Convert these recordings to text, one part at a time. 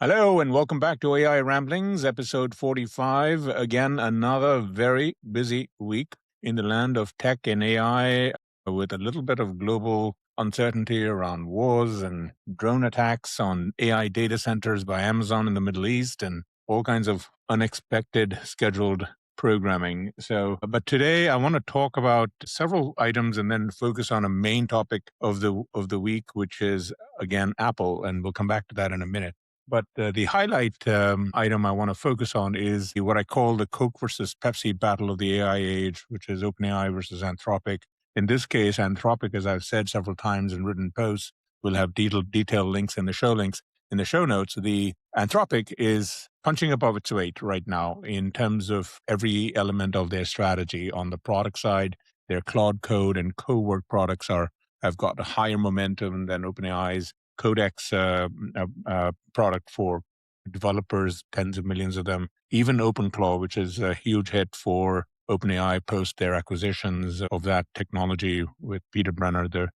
Hello and welcome back to AI Ramblings, episode 45. Again, another very busy week in the land of tech and AI with a little bit of global uncertainty around wars and drone attacks on AI data centers by Amazon in the Middle East and all kinds of unexpected scheduled programming. But today I want to talk about several items and then focus on a main topic of the week, which is again Apple, and we'll come back to that in a minute. But the highlight item I want to focus on is what I call the Coke versus Pepsi battle of the AI age, which is OpenAI versus Anthropic. In this case, Anthropic, as I've said several times in written posts, will have detailed links in the show notes. The Anthropic is punching above its weight right now in terms of every element of their strategy. On the product side, their Claude Code and Cowork products have got a higher momentum than OpenAI's Codex product for developers, tens of millions of them. Even OpenClaw, which is a huge hit for OpenAI post their acquisitions of that technology with Peter Brenner, the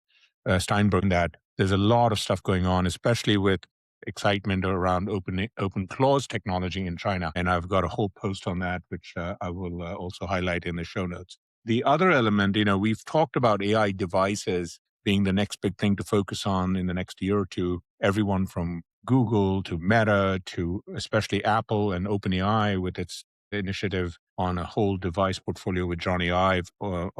Steinberg. That there's a lot of stuff going on, especially with excitement around OpenClaw's technology in China. And I've got a whole post on that, which I will also highlight in the show notes. The other element, we've talked about AI devices being the next big thing to focus on in the next year or two. Everyone from Google to Meta to especially Apple and OpenAI with its initiative on a whole device portfolio with Johnny Ive of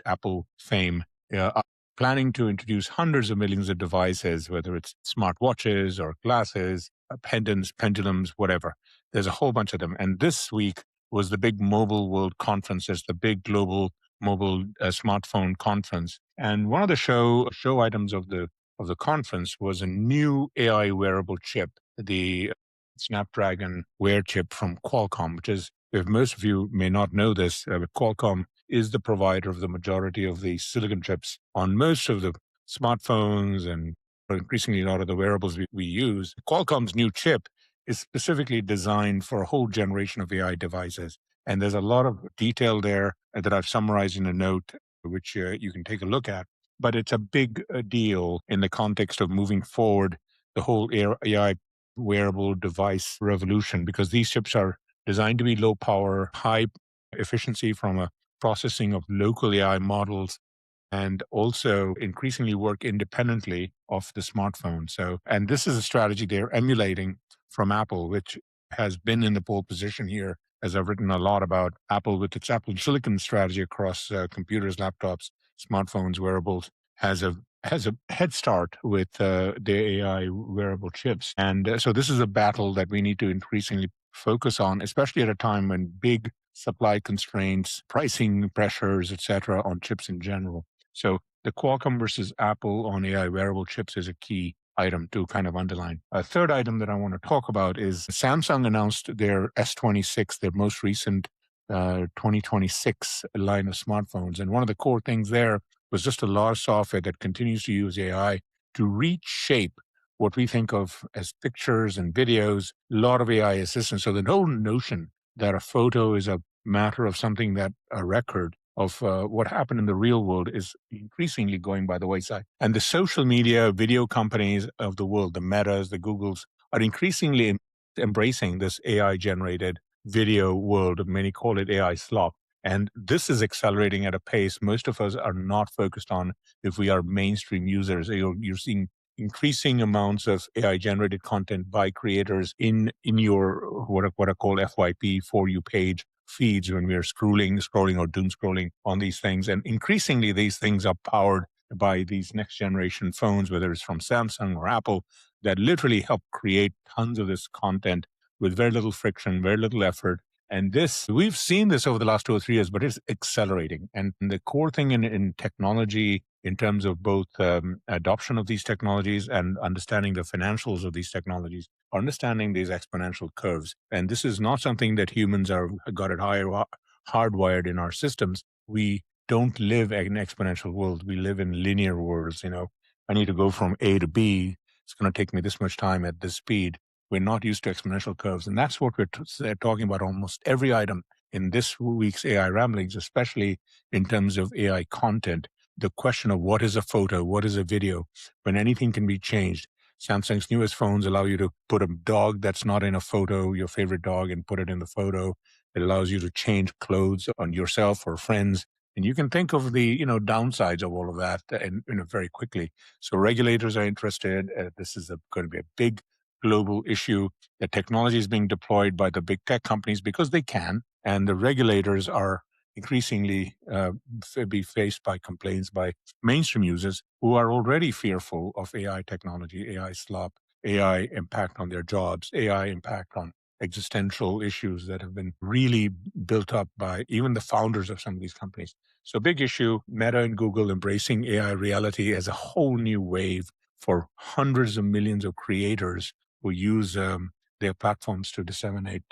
Apple fame, are planning to introduce hundreds of millions of devices, whether it's smartwatches or glasses, pendants, pendulums, whatever. There's a whole bunch of them. And this week was the big Mobile World Conference. It's the big global mobile smartphone conference. And one of the show items of the conference was a new AI wearable chip, the Snapdragon Wear chip from Qualcomm, which is, if most of you may not know this, Qualcomm is the provider of the majority of the silicon chips on most of the smartphones and increasingly a lot of the wearables we use. Qualcomm's new chip is specifically designed for a whole generation of AI devices. And there's a lot of detail there that I've summarized in a note, which you can take a look at. But it's a big deal in the context of moving forward the whole AI wearable device revolution, because these chips are designed to be low power, high efficiency from a processing of local AI models, and also increasingly work independently of the smartphone. And this is a strategy they're emulating from Apple, which has been in the pole position here, as I've written a lot about Apple with its Apple Silicon strategy across computers, laptops, smartphones, wearables, has a head start with the AI wearable chips. And so this is a battle that we need to increasingly focus on, especially at a time when big supply constraints, pricing pressures, etc., on chips in general. So the Qualcomm versus Apple on AI wearable chips is a key item to kind of underline. A third item that I want to talk about is Samsung announced their S26, their most recent 2026 line of smartphones. And one of the core things there was just a lot of software that continues to use AI to reshape what we think of as pictures and videos, a lot of AI assistance. So the whole notion that a photo is a matter of something that a record of what happened in the real world is increasingly going by the wayside. And the social media video companies of the world, the Metas, the Googles, are increasingly embracing this AI-generated video world. Many call it AI slop. And this is accelerating at a pace most of us are not focused on if we are mainstream users. You're seeing increasing amounts of AI-generated content by creators in your what I call FYP, For You page feeds when we're scrolling or doom scrolling on these things. And increasingly, these things are powered by these next generation phones, whether it's from Samsung or Apple, that literally help create tons of this content with very little friction, very little effort. And we've seen this over the last 2 or 3 years, but it's accelerating. And the core thing in technology, in terms of both adoption of these technologies and understanding the financials of these technologies, understanding these exponential curves. And this is not something that humans got it hardwired in our systems. We don't live in an exponential world. We live in linear worlds. I need to go from A to B. It's going to take me this much time at this speed. We're not used to exponential curves. And that's what we're talking about almost every item in this week's AI Ramblings, especially in terms of AI content. The question of what is a photo, what is a video, when anything can be changed. Samsung's newest phones allow you to put a dog that's not in a photo, your favorite dog, and put it in the photo. It allows you to change clothes on yourself or friends. And you can think of the, downsides of all of that and, very quickly. So regulators are interested. This is going to be a big global issue. The technology is being deployed by the big tech companies because they can, and the regulators are increasingly be faced by complaints by mainstream users who are already fearful of AI technology, AI slop, AI impact on their jobs, AI impact on existential issues that have been really built up by even the founders of some of these companies. So, big issue, Meta and Google embracing AI reality as a whole new wave for hundreds of millions of creators who use their platforms to disseminate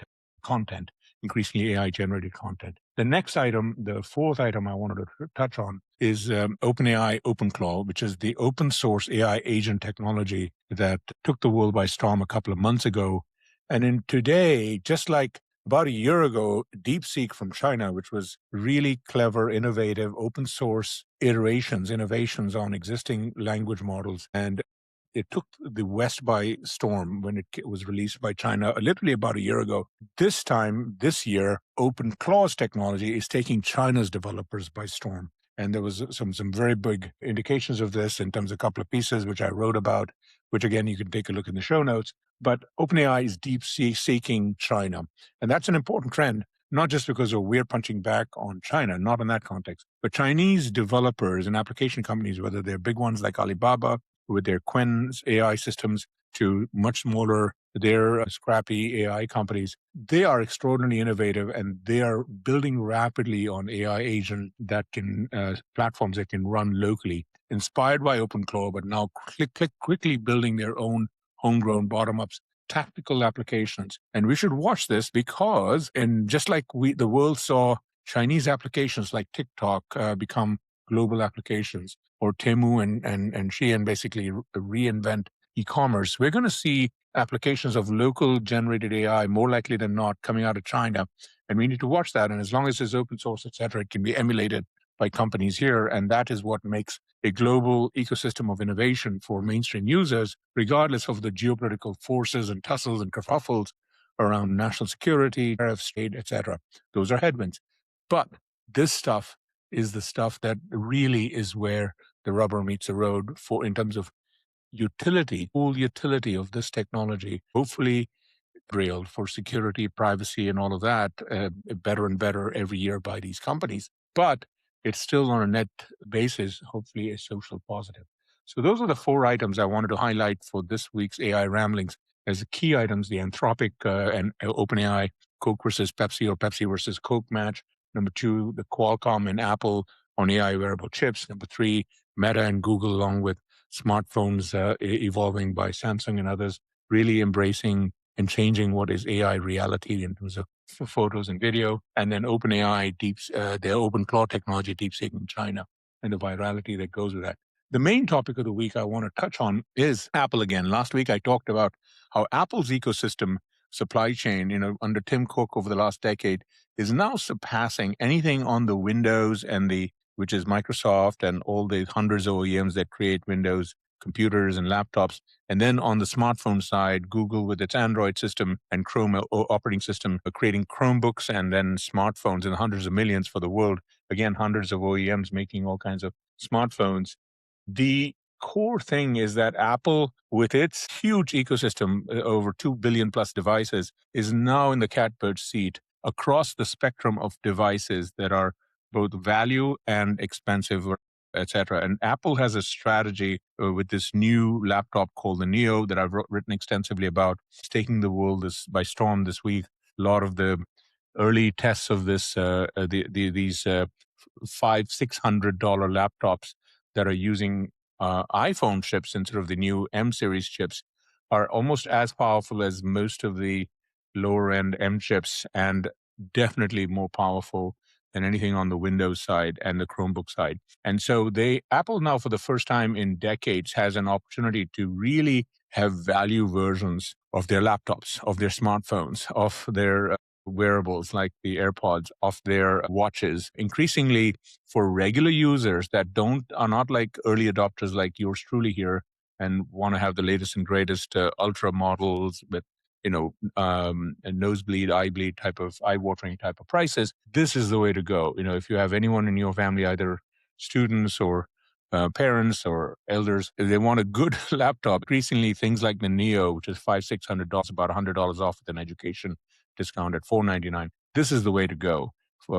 content, increasingly AI generated content. The next item, the fourth item I wanted to touch on is OpenAI OpenClaw, which is the open source AI agent technology that took the world by storm a couple of months ago. And in today, just like about a year ago, DeepSeek from China, which was really clever, innovative, open source innovations on existing language models. And it took the West by storm when it was released by China literally about a year ago. This time, this year, OpenClaw's technology is taking China's developers by storm. And there was some very big indications of this in terms of a couple of pieces which I wrote about, which again, you can take a look in the show notes. But OpenAI is deep seeking China. And that's an important trend, not just because we're punching back on China, not in that context, but Chinese developers and application companies, whether they're big ones like Alibaba with their Quen's AI systems to much smaller, their scrappy AI companies, they are extraordinarily innovative and they are building rapidly on AI agent that can, platforms that can run locally, inspired by OpenClaw, but now quickly building their own homegrown bottom-ups tactical applications. And we should watch this because, and just like the world saw Chinese applications like TikTok become global applications, or Temu and Shein basically reinvent e-commerce, we're going to see applications of local generated AI more likely than not coming out of China. And we need to watch that. And as long as it's open source, et cetera, it can be emulated by companies here. And that is what makes a global ecosystem of innovation for mainstream users, regardless of the geopolitical forces and tussles and kerfuffles around national security, tariffs, trade, et cetera. Those are headwinds. But this stuff is the stuff that really is where the rubber meets the road for in terms of utility, full utility of this technology. Hopefully, railed for security, privacy, and all of that better and better every year by these companies. But it's still on a net basis, hopefully a social positive. So those are the four items I wanted to highlight for this week's AI Ramblings as the key items: the Anthropic and OpenAI Coke versus Pepsi or Pepsi versus Coke match. Number two, the Qualcomm and Apple on AI wearable chips. Number three, Meta and Google, along with smartphones evolving by Samsung and others, really embracing and changing what is AI reality in terms of photos and video. And then OpenAI, their OpenClaw technology, DeepSeek in China, and the virality that goes with that. The main topic of the week I want to touch on is Apple again. Last week, I talked about how Apple's ecosystem supply chain, under Tim Cook over the last decade, is now surpassing anything on the Windows and which is Microsoft and all the hundreds of OEMs that create Windows computers and laptops. And then on the smartphone side, Google with its Android system and Chrome operating system are creating Chromebooks and then smartphones in hundreds of millions for the world. Again, hundreds of OEMs making all kinds of smartphones. The core thing is that Apple, with its huge ecosystem, over 2 billion plus devices, is now in the catbird seat across the spectrum of devices that are both value and expensive, etc. And Apple has a strategy with this new laptop called the Neo that I've written extensively about. It's taking the world by storm this week. A lot of the early tests of these $500-600 laptops that are using iPhone chips instead of the new M series chips are almost as powerful as most of the lower end M chips, and definitely more powerful than anything on the Windows side and the Chromebook side. And so Apple now for the first time in decades has an opportunity to really have value versions of their laptops, of their smartphones, of their wearables like the AirPods, of their watches, increasingly for regular users that are not like early adopters like yours truly here, and want to have the latest and greatest ultra models with a nosebleed, eye bleed type of eye watering type of prices, this is the way to go. If you have anyone in your family, either students or parents or elders, if they want a good laptop, increasingly things like the Neo, which is $500-$600, about $100 off with an education discount at $499. This is the way to go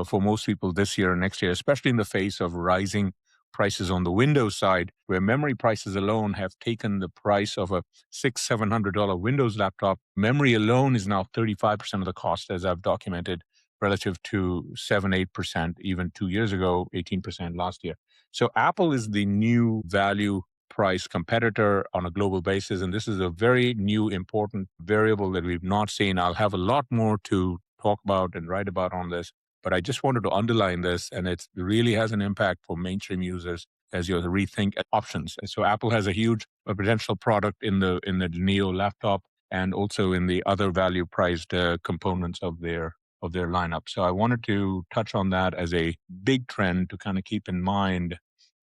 for most people this year and next year, especially in the face of rising prices on the Windows side, where memory prices alone have taken the price of a $600-$700 Windows laptop. Memory alone is now 35% of the cost, as I've documented, relative to 7-8% even 2 years ago, 18% last year. So Apple is the new value price competitor on a global basis, and this is a very new important variable that we've not seen. I'll have a lot more to talk about and write about on this, but I just wanted to underline this, and it really has an impact for mainstream users as you rethink options. So Apple has a huge potential product in the Neo laptop and also in the other value priced components of their lineup. So I wanted to touch on that as a big trend to kind of keep in mind.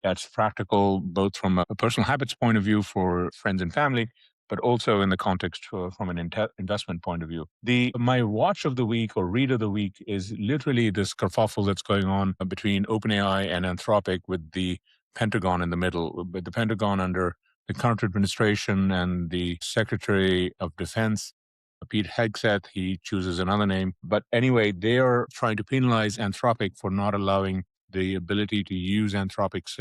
That's practical both from a personal habits point of view for friends and family, but also in the context from an investment point of view. My watch of the week or read of the week is literally this kerfuffle that's going on between OpenAI and Anthropic, with the Pentagon in the middle, with the Pentagon under the current administration and the Secretary of Defense, Pete Hegseth. He chooses another name. But anyway, they are trying to penalize Anthropic for not allowing the ability to use Anthropic's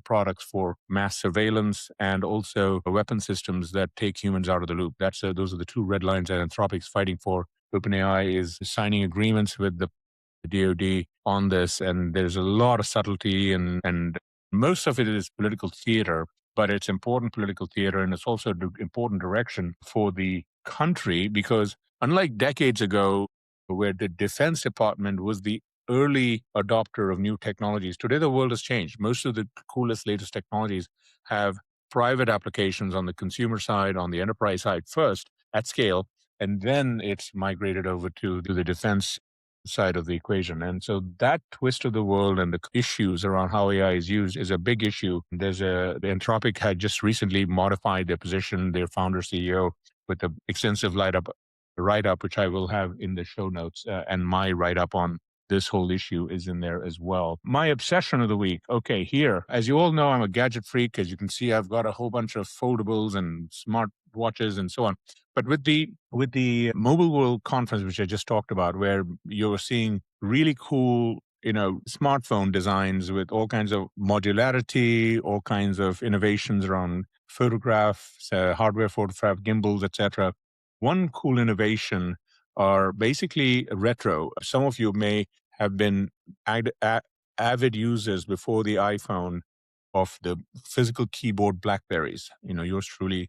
products for mass surveillance and also weapon systems that take humans out of the loop. Those are the two red lines that Anthropic's fighting for. OpenAI is signing agreements with the DoD on this, and there's a lot of subtlety, and most of it is political theater, but it's important political theater, and it's also important direction for the country, because unlike decades ago, where the Defense Department was the early adopter of new technologies, today the world has changed. Most of the coolest, latest technologies have private applications on the consumer side, on the enterprise side first at scale, and then it's migrated over to the defense side of the equation. And so that twist of the world and the issues around how AI is used is a big issue. The Anthropic had just recently modified their position, their founder CEO, with the extensive write-up, which I will have in the show notes, and my write-up on this whole issue is in there as well. My obsession of the week. Okay, here, as you all know, I'm a gadget freak. As you can see, I've got a whole bunch of foldables and smart watches and so on. But with the Mobile World Conference, which I just talked about, where you're seeing really cool, smartphone designs with all kinds of modularity, all kinds of innovations around photographs, hardware photograph, gimbals, etc. One cool innovation are basically retro. Some of you may have been avid users before the iPhone of the physical keyboard Blackberries. Yours truly,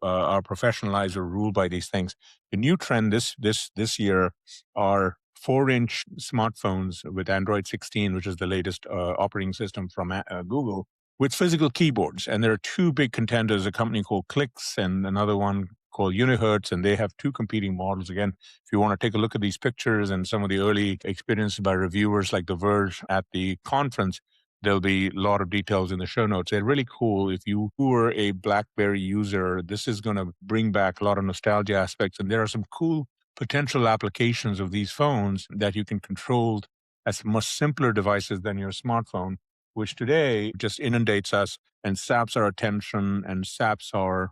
our professional lives are ruled by these things. The new trend this year are 4-inch smartphones with Android 16, which is the latest operating system from Google, with physical keyboards. And there are two big contenders, a company called Clicks and another one called Unihertz, and they have two competing models. Again, if you want to take a look at these pictures and some of the early experiences by reviewers like The Verge at the conference, there'll be a lot of details in the show notes. They're really cool. If you were a BlackBerry user, this is going to bring back a lot of nostalgia aspects, and there are some cool potential applications of these phones that you can control as much simpler devices than your smartphone, which today just inundates us and saps our attention and saps our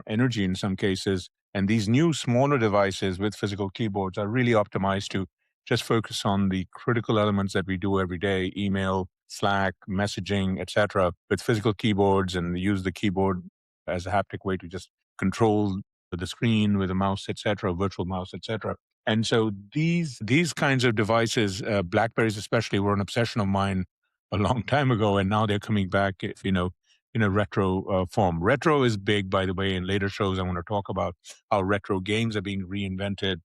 energy in some cases. And these new smaller devices with physical keyboards are really optimized to just focus on the critical elements that we do every day: email, Slack, messaging, etc., with physical keyboards, and use the keyboard as a haptic way to just control the screen with a mouse, etc., virtual mouse, etc. And so these kinds of devices, Blackberries especially, were an obsession of mine a long time ago, and now they're coming back, in a retro form. Retro is big, by the way. In later shows, I want to talk about how retro games are being reinvented.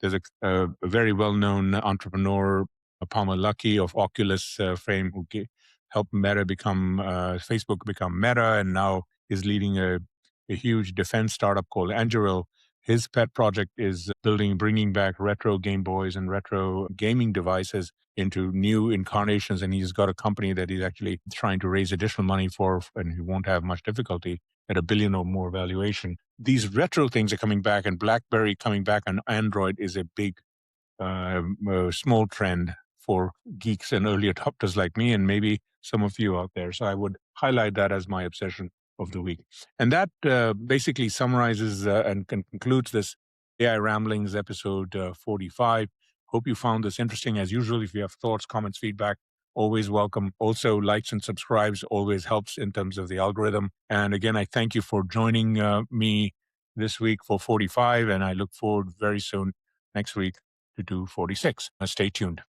There's a very well-known entrepreneur, Palmer Luckey of Oculus fame, who helped Facebook become Meta, and now is leading a huge defense startup called Angelo. His pet project is bringing back retro Game Boys and retro gaming devices into new incarnations. And he's got a company that he's actually trying to raise additional money for, and he won't have much difficulty. at $1 billion or more valuation. These retro things are coming back, and BlackBerry coming back on Android is a big, small trend for geeks and early adopters like me, and maybe some of you out there. So I would highlight that as my obsession of the week. And that basically summarizes and concludes this AI Ramblings episode 45. Hope you found this interesting. As usual, if you have thoughts, comments, feedback, always welcome. Also, likes and subscribes always helps in terms of the algorithm. And again, I thank you for joining me this week for 45, and I look forward very soon next week to do 46. Stay tuned.